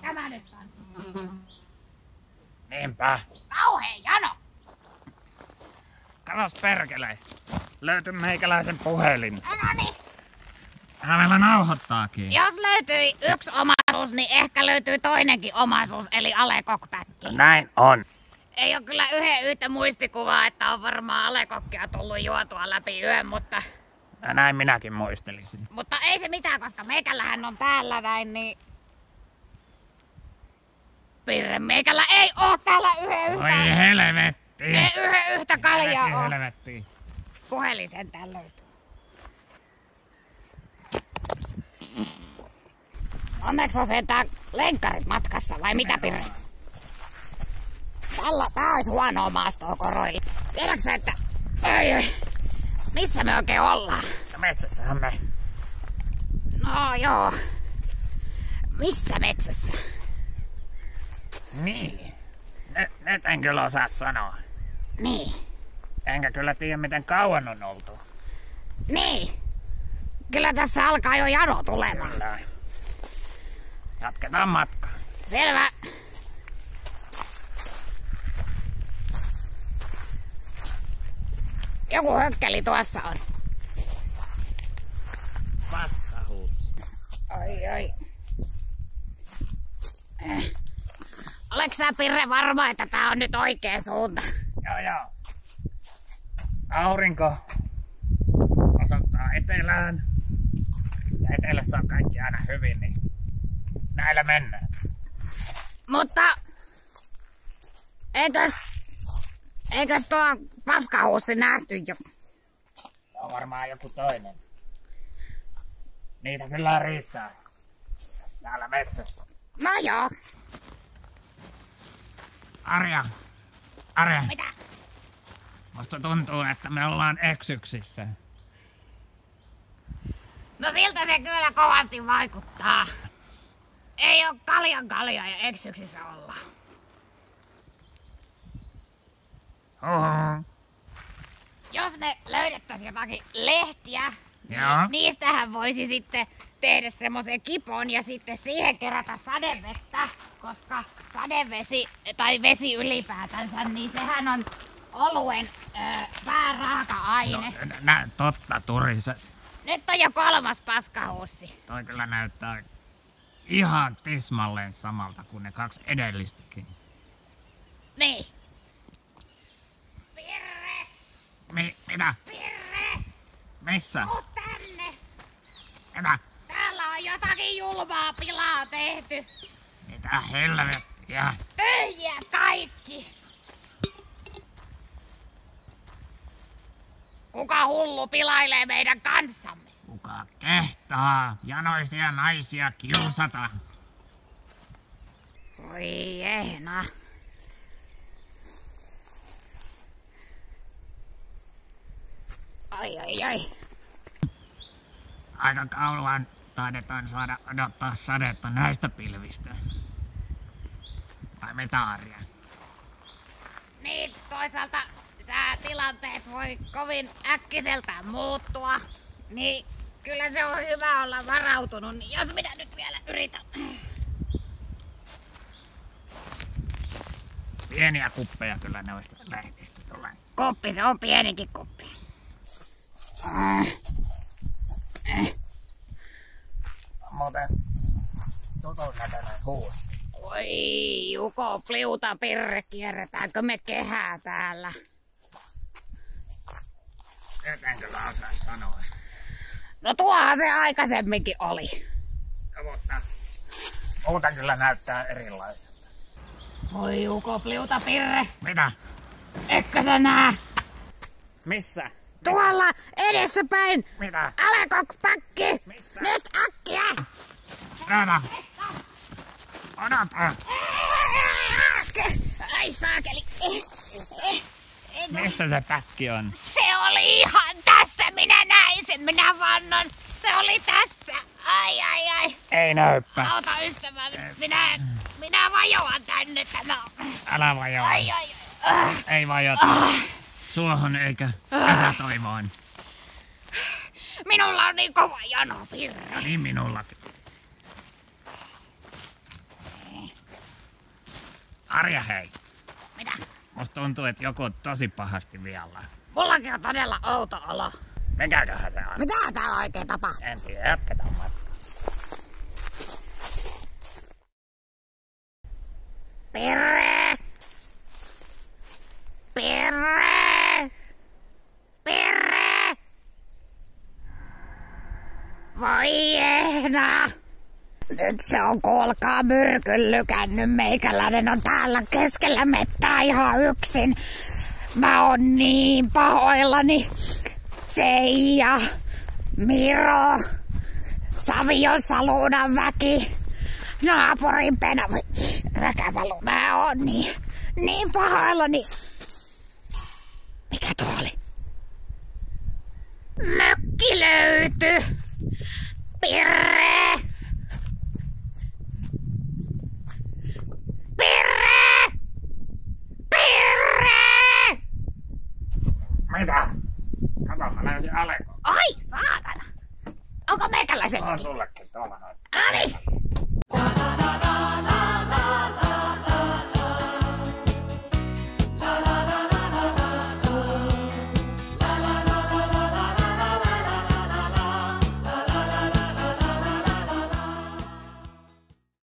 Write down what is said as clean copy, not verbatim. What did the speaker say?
tämä nyt on? Niinpä. Kauhea jano! Katos perkele. Löytyi meikäläisen puhelin. No niin. Hän vielä nauhoittaakin. Jos löytyi yksi omaisuus, niin ehkä löytyy toinenkin omaisuus, eli alekokpäkki. Näin on. Ei oo kyllä yhtä muistikuvaa, että on varmaan alekokkia tullut juotua läpi yön, mutta Näin minäkin muistelisin. ei se mitään, koska meikällähän on täällä näin, niin Pirre, meikällä ei oo täällä Oi helvetti. ei yhtä kaljaa oo. Helvetti. Puhelin sentään löytyy. Onneksi on sentään lenkkarit matkassa, vai mitä Pirre? Tää olisi huonoa maastoa koroille. Tiedätkö että... Ei. Missä me oikein ollaan? Metsässähän me. No joo. Missä metsässä? Niin. Nyt en kyllä osaa sanoa. Niin. Enkä kyllä tiedä miten kauan on oltu. Niin. Kyllä tässä alkaa jo jano tulemaan. Kyllä. Jatketaan matkaa. Selvä. Joku hökkeli tuossa on. Paskahuus. Ai. Oleks sä Pirre varma, että tää on nyt oikea suunta? Joo. Aurinko osoittaa etelään. Ja etelässä on kaikki aina hyvin, niin näillä mennään. Mutta eikös tuo paskahuussi nähty jo? Se on varmaan joku toinen. Niitä kyllä riittää. Täällä metsässä. No joo. Arja. Mitä? Musta tuntuu, että me ollaan eksyksissä. No siltä se kyllä kovasti vaikuttaa. Ei oo kalja ja eksyksissä ollaan. Jos me löydettäis jotakin lehtiä, Joo. niin niistähän voisi sitten tehdä semmoisen kipon ja sitten siihen kerätä sadevettä, koska sadevesi tai vesi ylipäätänsä, niin sehän on oluen pääraaka-aine. Totta, Turi. Nyt on jo 3. paskahuussi. Toi kyllä näyttää ihan tismalleen samalta kuin ne 2 edellistäkin. Niin. Pirre! Mitä? Pirre! Missä? Tuu tänne! Mitä? Täällä on jotakin julmaa pilaa tehty. Mitä helvettiä? Tyhjiä kaikki! Kuka hullu pilailee meidän kanssamme? Kuka kehtaa janoisia naisia kiusata? Oi ehna. Ai. Aika kauan taidetaan saada odottaa sadetta näistä pilvistä. Tai mitä, Arja? Niin, toisaalta säätilanteet voi kovin äkkiseltään muuttua. Niin, kyllä se on hyvä olla varautunut. Niin jos minä nyt vielä yritän. Pieniä kuppeja kyllä noista lehtistä tulee. Koppi, se on pienikin koppi. Muuten tutun näköinen huussi. Oi, Juko Pliuta Pirre, kierretäänkö me kehää täällä? Nyt en kyllä osaa sanoa. No tuohan se aikaisemminkin oli. No, mutta muuten kyllä näyttää erilaiselta. Oi Juko Pliuta Pirre, Mitä? etkö sä nää? Missä? Tuolla edessäpäin! Mitä? Alekokpäkki! Missä? Nyt äkkiä! Odota! Ai saakeli! Missä se päkki on? Se oli ihan tässä! Minä näin sen! Minä vannon! Se oli tässä! Ai! Ei näyppä. Auta ystävä! Minä vajoan tänne! Tämä on... Älä vajoa. Ai! Ei vajota. Suohon eikä epätoivoon. Minulla on niin kova jano, Pirre. Niin minullakin. Arja, hei. Mitä? Musta tuntuu, että joku on tosi pahasti vialla. Mullakin on todella outo olo. Mikäköhän se on? Mitä täällä oikein tapahtuu? En tiedä, jatketaan matkaa. Pirre! Pirre! Pirre! Voi Ehna! Nyt se on kuulkaa myrkyn lykännyt. Meikäläinen on täällä keskellä mettää ihan yksin. Mä oon niin pahoillani. Seija, Miro, Savion Saluunan väki, naapurin Räkävalu. Mä oon niin pahoillani. Mikä tuo oli? Mökki löytyi. Pirre! Pirre! Pirre! Mitä? Kato, mä löysin Alekon. Ai, saatana! Onko meikäläisen? On sullekin tuolla noin. Noniin!